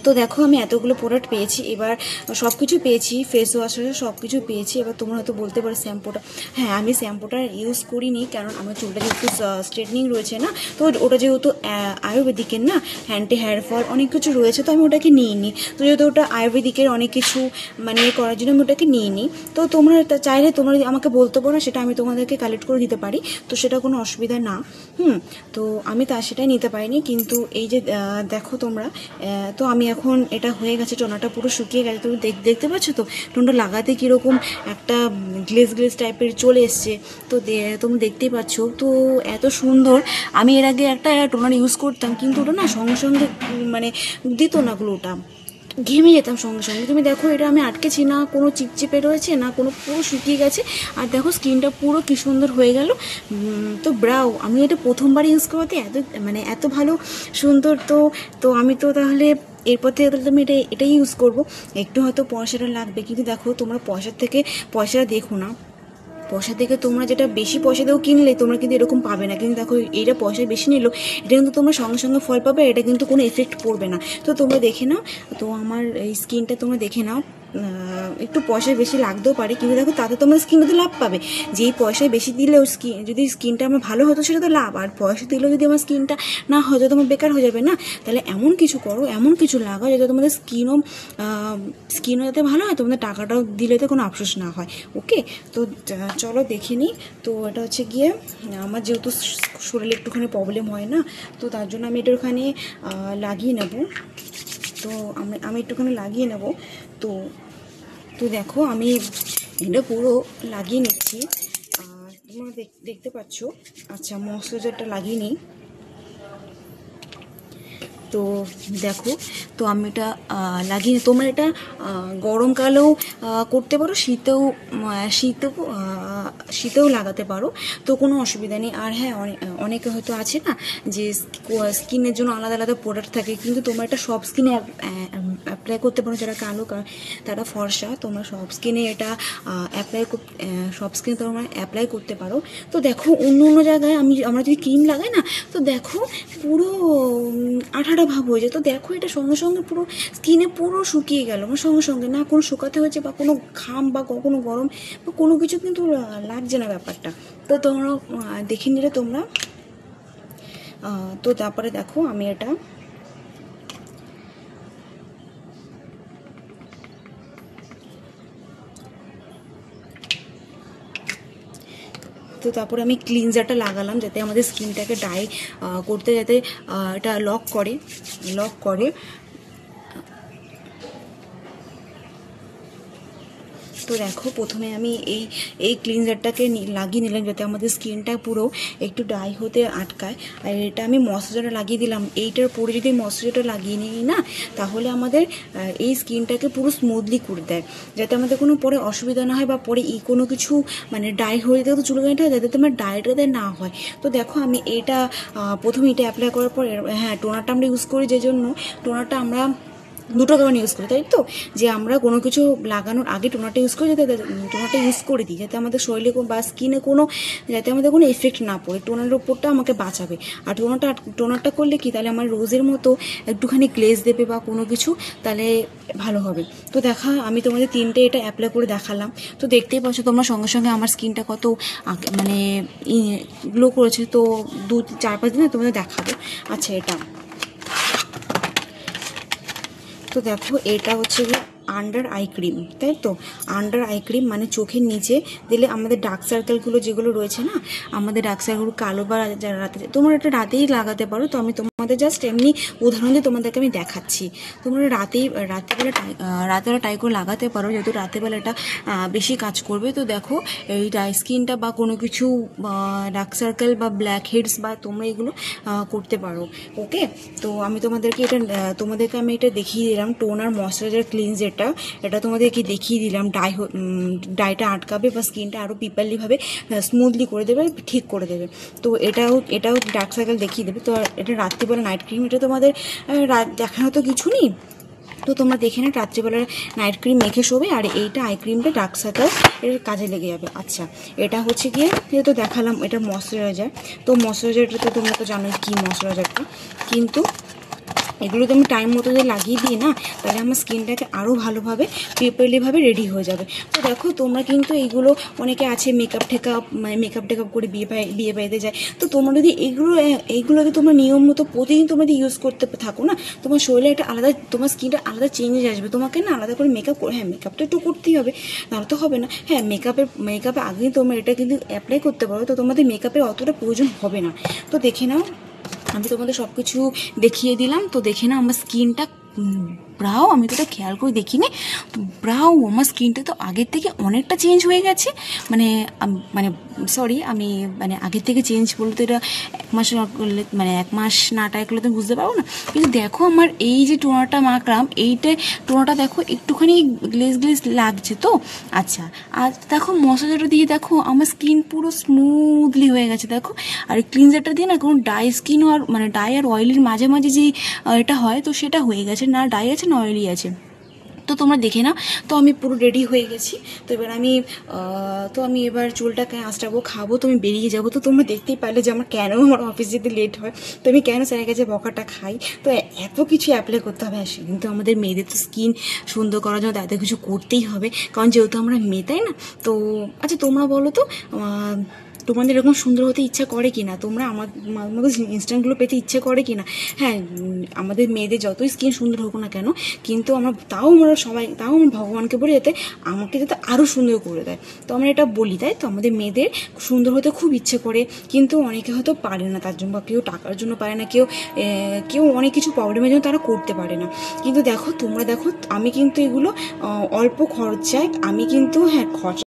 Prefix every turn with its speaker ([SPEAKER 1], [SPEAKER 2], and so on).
[SPEAKER 1] তো দেখো আমি এতগুলো প্রোডাক্ট পেয়েছি, এবার সব কিছু পেয়েছি, ফেস ওয়াশ সব কিছু পেয়েছি। এবার তোমরা হয়তো বলতে পারো শ্যাম্পুটা, হ্যাঁ আমি শ্যাম্পুটা ইউজ করিনি, কারণ আমার চুলটা যেহেতু স্ট্রেটনিং রয়েছে না, তো ওটা যেহেতু আয়ুর্বেদিকের না, অ্যান্টি হেয়ার ফল অনেক কিছু রয়েছে, তো আমি ওটাকে নিইনি। তো যেহেতু ওটা আয়ুর্বেদিকের অনেক কিছু মানে করার জন্য আমি ওটাকে নিইনি। তো তোমরা চাইলে তোমরা আমাকে বলতে পারো, সেটা আমি তোমাদেরকে কালেক্ট করে দিতে পারি, তো সেটা কোনো অসুবিধা না। তো আমি সেটাই নিতে পারিনি। কিন্তু এই যে দেখো তোমরা, তো আমি এখন এটা হয়ে গেছে, টোনাটা পুরো শুকিয়ে গেছে। তুমি দেখতে পাচ্ছ তো টোনটা লাগাতে কীরকম একটা গ্লেজ গ্লেজ টাইপের চলে এসছে। তো তোমরা দেখতেই পাচ্ছ, তো এত সুন্দর। আমি এর আগে একটা টোনার ইউজ করতাম, কিন্তু ওটা না সঙ্গে সঙ্গে মানে দিত না, গ্লোটা ঘেমে যেতাম সঙ্গে সঙ্গে। তুমি দেখো এটা আমি আটকেছি না, কোনো চিপচিপে রয়েছে না, কোনো পুরো শুকিয়ে গেছে। আর দেখো স্কিনটা পুরো কি সুন্দর হয়ে গেল। তো ব্রাউ আমি এটা প্রথমবার ইউজ করতে এত ভালো সুন্দর। তো আমি তো তাহলে এরপর থেকে তাহলে আমি এটাই ইউজ করবো। একটু হয়তো পয়সাটা লাগবে, কিন্তু দেখো তোমরা পয়সাটা দেখো না, পয়সা থেকে তোমরা যেটা বেশি পয়সা দিয়েও কিনলে তোমরা কিন্তু এরকম পাবে না। কিন্তু দেখো এইটা পয়সা বেশি নিল, এটা কিন্তু তোমরা সঙ্গে সঙ্গে ফল পাবে, এটা কিন্তু কোনো এফেক্ট পড়বে না। তো তোমরা দেখে নাও, তো আমার এই স্কিনটা তোমরা দেখে নাও। একটু পয়সা বেশি লাগতেও পারে, কিন্তু দেখো তাতে তোমার স্কিনটা তো লাভ পাবে। যেই পয়সায় বেশি দিলেও যদি স্কিনটা আমার ভালো হতো সেটা তো লাভ, আর পয়সা দিলেও যদি আমার স্কিনটা না হয়, তোমার বেকার হয়ে যাবে না। তাহলে এমন কিছু করো, এমন কিছু লাগাও যাতে তোমাদের স্কিনও যাতে ভালো হয়, তোমাদের টাকাটাও দিলে তো কোনো আফসোস না হয়। ওকে, তো চলো দেখে নিই। তো এটা হচ্ছে গিয়ে আমার যেহেতু শরীরে একটুখানি প্রবলেম হয় না, তো তার জন্য আমি এটা ওখানে লাগিয়ে নেব। তো আমি একটুখানি লাগিয়ে নেব। তো তো দেখো আমি এটা পুরো লাগিয়ে নিচ্ছি। তোমরা দেখতে পাচ্ছ। আচ্ছা, ময়শ্চারাইজারটা লাগিয়ে নিই। তো দেখো, তো আমি এটা লাগিয়ে, তোমরা এটা গরমকালেও করতে পারো, শীতেও লাগাতে পারো, তো কোনো অসুবিধা নেই। আর হ্যাঁ, অনেকে হয়তো আছে না যে স্কিনের জন্য আলাদা আলাদা প্রোডাক্ট থাকে, কিন্তু তোমরা এটা সব স্কিনে অ্যাপ্লাই করতে পারো। যারা কালো তারা ফর্সা, তোমরা সব স্কিনে এটা সব স্কিনে তোমরা অ্যাপ্লাই করতে পারো। তো দেখো অন্য অন্য জায়গায় আমরা যদি ক্রিম লাগাই না, তো দেখো পুরো আঠাটা ভাব হয়ে যায়। তো দেখো এটা সঙ্গে সঙ্গে পুরো স্কিনে পুরো শুকিয়ে গেল, আমার সঙ্গে সঙ্গে না কোনো শুকাতে হয়েছে বা কোনো ঘাম বা কোনো গরম বা কোনো কিছু কিন্তু লাগছে না ব্যাপারটা। তো তোমরা দেখে নিলে তোমরা। তো তারপরে দেখো আমি এটা তো তারপরে আমি ক্লিনজারটা লাগালাম, যাতে আমাদের স্কিনটাকে ড্রাই করতে, যাতে এটা লক করে। তো দেখো প্রথমে আমি এই ক্লিনজারটাকে লাগিয়ে নিলাম, যাতে আমাদের স্কিনটা পুরো একটু ড্রাই হতে আটকায়। আর এটা আমি ময়শ্চারাইজার লাগিয়ে দিলাম। এইটার পরে যদি ময়শ্চারাইজারটা লাগিয়ে নিই না, তাহলে আমাদের এই স্কিনটাকে পুরো স্মুথলি করে দেয়, যাতে আমাদের কোনো পরে অসুবিধা না হয়, বা পরে কোনো কিছু ড্রাই হয়ে যেতে, তো চুলকানিটা যাতে তোমার ড্রাইটাতে না হয়। তো দেখো আমি এটা প্রথমে এটা অ্যাপ্লাই করার পর, হ্যাঁ টোনারটা আমরা ইউজ করি, যে জন্য টোনারটা আমরা দুটো কারণে ইউজ করি, তাই তো, যে আমরা কোনো কিছু লাগানোর আগে টোনারটা ইউজ করি, যাতে টোনারটা ইউজ করে দিই, যাতে আমাদের শরীরে বা স্কিনে যাতে আমাদের কোনো এফেক্ট না পড়ে। টোনারের ওপরটা আমাকে বাঁচাবে। আর টোনারটা করলে কি, তাহলে আমার রোজের মতো একটুখানি গ্লেজ দেবে বা কোনো কিছু, তাহলে ভালো হবে। তো আমি তোমাদের তিনটে এটা অ্যাপ্লাই করে দেখালাম। তো দেখতেই পাচ্ছ তোমরা সঙ্গে সঙ্গে আমার স্কিনটা কত গ্লো করেছে। তো 4-5 দিনে তোমাদের দেখাবো। আচ্ছা, তো দেখো এটা হচ্ছে আন্ডার আই ক্রিম, তাই তো। আন্ডার আই ক্রিম মানে চোখের নিচে দিলে আমাদের ডার্ক সার্কেলগুলো যেগুলো রয়েছে না, আমাদের ডার্ক সার্কেলগুলো কালো বা যারা রাতে, তোমরা এটা রাতেই লাগাতে পারো। তো আমি তোমাদের জাস্ট এমনি উদাহরণ দিয়ে তোমাদেরকে আমি দেখাচ্ছি। তোমরা রাতেবেলা ট্রাই করে লাগাতে পারো, যেহেতু রাতেবেলা এটা বেশি কাজ করবে। তো দেখো এই ড্রাই স্কিনটা বা কোনো কিছু ডার্ক সার্কেল বা ব্ল্যাক হেডস বা তোমরা এগুলো করতে পারো। ওকে, তো আমি তোমাদেরকে আমি এটা দেখিয়ে দিলাম, টোনার ময়শ্চারাইজার ক্লিনজারটা, এটা তোমাদেরকে দেখিয়ে দিলাম। ডাইটা আটকাবে বা স্কিনটা আরও পিপারলিভাবে স্মুথলি করে দেবে, ঠিক করে দেবে। তো এটাও ডার্ক সার্কেল দেখিয়ে দেবে। তো এটা রাত্রিবেলা নাইট ক্রিম, এটা তোমাদের দেখানো তো কিছু নেই। তো তোমরা দেখে না, রাত্রিবেলা নাইট ক্রিম মেখে শোবে, আর এইটা আই ক্রিমটা ডার্ক সার্কেল এর কাজে লেগে যাবে। আচ্ছা, এটা হচ্ছে গিয়ে তো দেখালাম, এটা ময়শ্চারাইজার। তো ময়শ্চারাইজারটা তো তোমরা তো জানোই কি ময়শ্চারাইজারটা, কিন্তু এগুলো তো আমি টাইম মতো যদি লাগিয়ে দিই না, তাহলে আমার স্কিনটাকে আরও ভালোভাবে প্রপারলিভাবে রেডি হয়ে যাবে। তো দেখো তোমরা কিন্তু এইগুলো, অনেকে আছে মেকআপ টেকআপ করে বিয়ে বাড়িতে যায়, তো তোমরা যদি এইগুলো যদি তোমরা নিয়ম মতো প্রতিদিন তোমরা যদি ইউজ করতে থাকো না, তোমার শরীরে একটা আলাদা, তোমার স্কিনটা আলাদা চেঞ্জ আসবে। তোমাকে না আলাদা করে মেকআপ তো একটু করতেই হবে, নাহলে তো হবে না। হ্যাঁ, মেকআপে আগেই তোমরা এটা কিন্তু অ্যাপ্লাই করতে পারো, তো তোমাদের মেকআপের অতটা প্রয়োজন হবে না। তো দেখে নাও, আমি তোমাদের সব কিছু দেখিয়ে দিলাম। তো দেখে না আমার স্কিনটা, ব্রাও আমি তো এটা খেয়াল করে দেখিনি, তো ব্রাও আমার স্কিনটা তো আগের থেকে অনেকটা চেঞ্জ হয়ে গেছে। মানে মানে সরি, আমি মানে আগের থেকে চেঞ্জ বলতে তো এটা 1 মাস না করলে, মানে 1 মাস না ট্রাই করলে তুমি বুঝতে পারবো না। কিন্তু দেখো আমার এই যে টোনারটা মাখলাম, টোনাটা দেখো একটুখানি গ্লেজ লাগছে তো। আচ্ছা, আর দেখো মশলাটা দিয়ে দেখো আমার স্কিন পুরো স্মুথলি হয়ে গেছে দেখো। আর ক্লিনজারটা দিয়ে না কোনো ডাই স্কিন আর মানে ডাই আর অয়েলির মাঝে যে এটা হয়, তো সেটা হয়ে গেছে, না ডাই আছে না অয়েলি আছে। তো তোমরা দেখে নাও, তো আমি পুরো রেডি হয়ে গেছি। তো এবার আমি এবার চুলটাকে আঁচড়াবো, খাবো, তো আমি বেরিয়ে যাবো। তো তোমরা দেখতেই পারলে যে আমার অফিস যেতে লেট হয়, তো আমি কেন স্যারের কাছে বকাটা খাই। তো এত কিছু অ্যাপ্লাই করতে হবে আসে, কিন্তু আমাদের মেয়েদের তো স্কিন সুন্দর করার জন্য এত কিছু করতেই হবে, কারণ যেহেতু আমরা মেয়ে, তাই না? তো আচ্ছা তোমরা বলো তো, তোমাদের এরকম সুন্দর হতে ইচ্ছা করে কি না? তোমরা আমার মতো ইনস্ট্যান্টগুলো পেতে ইচ্ছে করে কি না? হ্যাঁ, আমাদের মেয়েদের যতই স্কিন সুন্দর হোক না কেন, কিন্তু আমরা ভগবানকে বলি যাতে আমাকে যাতে আরও সুন্দর করে দেয়। তো আমরা এটা বলি, তাই তো আমাদের মেয়েদের সুন্দর হতে খুব ইচ্ছে করে, কিন্তু অনেকে হয়তো পারে না, তার জন্য, বা কেউ টাকার জন্য পারে না, কেউ অনেক কিছু প্রবলেমের জন্য তারা করতে পারে না। কিন্তু দেখো তোমরা দেখো, আমি কিন্তু এগুলো অল্প খরচায়, আমি কিন্তু, হ্যাঁ খরচা